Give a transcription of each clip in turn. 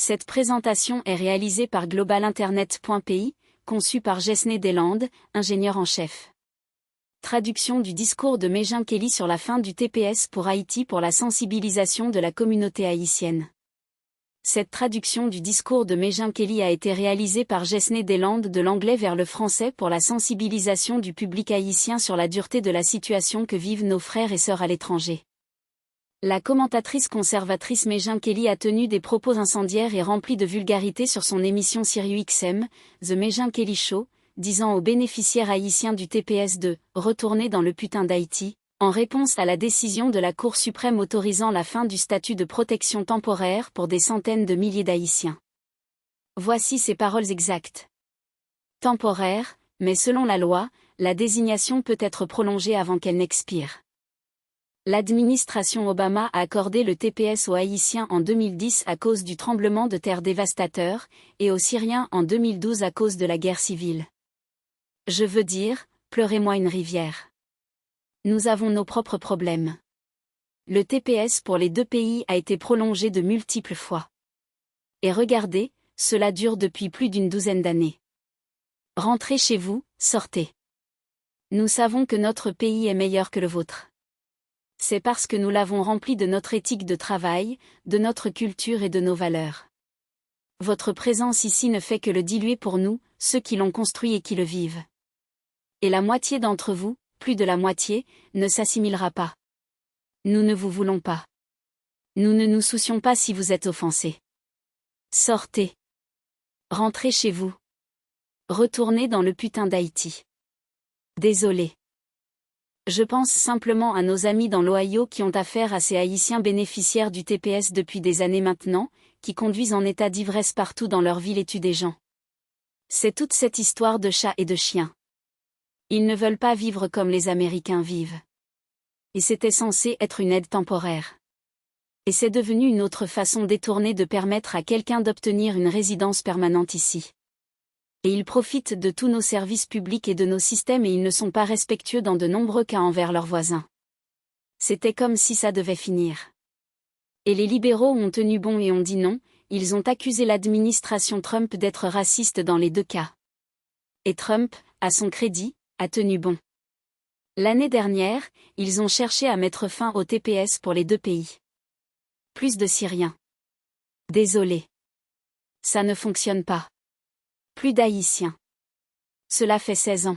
Cette présentation est réalisée par globalinternet.pi, conçue par Jess Nederland, ingénieur en chef. Traduction du discours de Meghan Kelly sur la fin du TPS pour Haïti pour la sensibilisation de la communauté haïtienne. Cette traduction du discours de Meghan Kelly a été réalisée par Jess Nederland de l'anglais vers le français pour la sensibilisation du public haïtien sur la dureté de la situation que vivent nos frères et sœurs à l'étranger. La commentatrice conservatrice Meghan Kelly a tenu des propos incendiaires et remplis de vulgarité sur son émission SiriusXM, The Meghan Kelly Show, disant aux bénéficiaires haïtiens du TPS de « retourner dans le putain d'Haïti », en réponse à la décision de la Cour suprême autorisant la fin du statut de protection temporaire pour des centaines de milliers d'Haïtiens. Voici ses paroles exactes. Temporaire, mais selon la loi, la désignation peut être prolongée avant qu'elle n'expire. L'administration Obama a accordé le TPS aux Haïtiens en 2010 à cause du tremblement de terre dévastateur, et aux Syriens en 2012 à cause de la guerre civile. Je veux dire, pleurez-moi une rivière. Nous avons nos propres problèmes. Le TPS pour les deux pays a été prolongé de multiples fois. Et regardez, cela dure depuis plus d'une douzaine d'années. Rentrez chez vous, sortez. Nous savons que notre pays est meilleur que le vôtre. C'est parce que nous l'avons rempli de notre éthique de travail, de notre culture et de nos valeurs. Votre présence ici ne fait que le diluer pour nous, ceux qui l'ont construit et qui le vivent. Et la moitié d'entre vous, plus de la moitié, ne s'assimilera pas. Nous ne vous voulons pas. Nous ne nous soucions pas si vous êtes offensés. Sortez. Rentrez chez vous. Retournez dans le putain d'Haïti. Désolé. Je pense simplement à nos amis dans l'Ohio qui ont affaire à ces Haïtiens bénéficiaires du TPS depuis des années maintenant, qui conduisent en état d'ivresse partout dans leur ville et tuent des gens. C'est toute cette histoire de chats et de chiens. Ils ne veulent pas vivre comme les Américains vivent. Et c'était censé être une aide temporaire. Et c'est devenu une autre façon détournée de permettre à quelqu'un d'obtenir une résidence permanente ici. Et ils profitent de tous nos services publics et de nos systèmes et ils ne sont pas respectueux dans de nombreux cas envers leurs voisins. C'était comme si ça devait finir. Et les libéraux ont tenu bon et ont dit non, ils ont accusé l'administration Trump d'être raciste dans les deux cas. Et Trump, à son crédit, a tenu bon. L'année dernière, ils ont cherché à mettre fin au TPS pour les deux pays. Plus de Syriens. Désolé. Ça ne fonctionne pas. Plus d'Haïtiens. Cela fait 16 ans.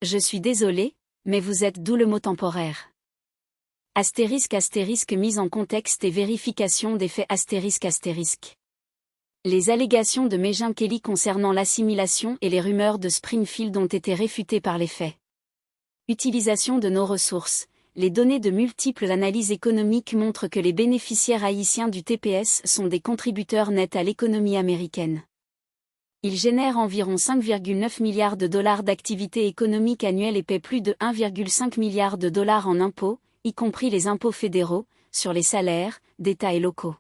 Je suis désolé, mais vous êtes d'où le mot temporaire. Astérisque astérisque mise en contexte et vérification des faits astérisque astérisque. Les allégations de Meghan Kelly concernant l'assimilation et les rumeurs de Springfield ont été réfutées par les faits. Utilisation de nos ressources. Les données de multiples analyses économiques montrent que les bénéficiaires haïtiens du TPS sont des contributeurs nets à l'économie américaine. Ils génèrent environ 5,9 milliards de dollars d'activité économique annuelle et paient plus de 1,5 milliard de dollars en impôts, y compris les impôts fédéraux, sur les salaires, d'État et locaux.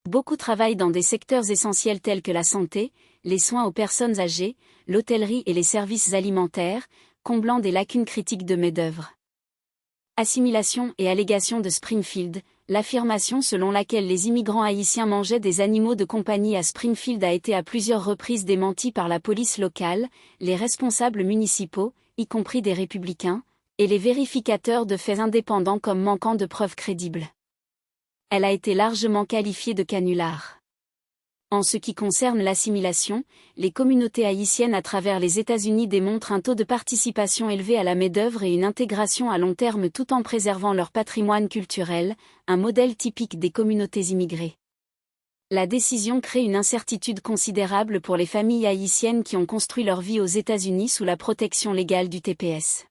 Beaucoup travaillent dans des secteurs essentiels tels que la santé, les soins aux personnes âgées, l'hôtellerie et les services alimentaires, comblant des lacunes critiques de main-d'œuvre. Assimilation et allégation de Springfield. L'affirmation selon laquelle les immigrants haïtiens mangeaient des animaux de compagnie à Springfield a été à plusieurs reprises démentie par la police locale, les responsables municipaux, y compris des républicains, et les vérificateurs de faits indépendants comme manquant de preuves crédibles. Elle a été largement qualifiée de canular. En ce qui concerne l'assimilation, les communautés haïtiennes à travers les États-Unis démontrent un taux de participation élevé à la main-d'œuvre et une intégration à long terme tout en préservant leur patrimoine culturel, un modèle typique des communautés immigrées. La décision crée une incertitude considérable pour les familles haïtiennes qui ont construit leur vie aux États-Unis sous la protection légale du TPS.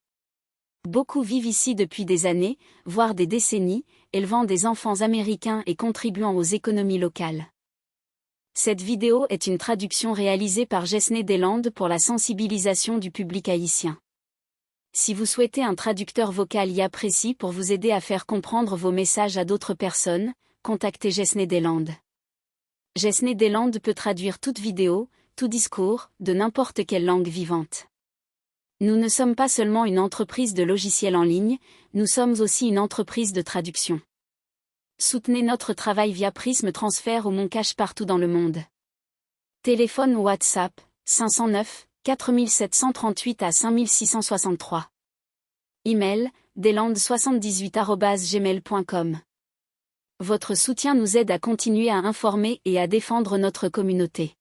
Beaucoup vivent ici depuis des années, voire des décennies, élevant des enfants américains et contribuant aux économies locales. Cette vidéo est une traduction réalisée par Jess Nederland pour la sensibilisation du public haïtien. Si vous souhaitez un traducteur vocal IA précis pour vous aider à faire comprendre vos messages à d'autres personnes, contactez Jess Nederland. Jess Nederland peut traduire toute vidéo, tout discours, de n'importe quelle langue vivante. Nous ne sommes pas seulement une entreprise de logiciels en ligne, nous sommes aussi une entreprise de traduction. Soutenez notre travail via Prisme Transfert ou Mon Cash partout dans le monde. Téléphone ou WhatsApp, 509 4738 à 5663. Email, deslandes78@gmail.com. Votre soutien nous aide à continuer à informer et à défendre notre communauté.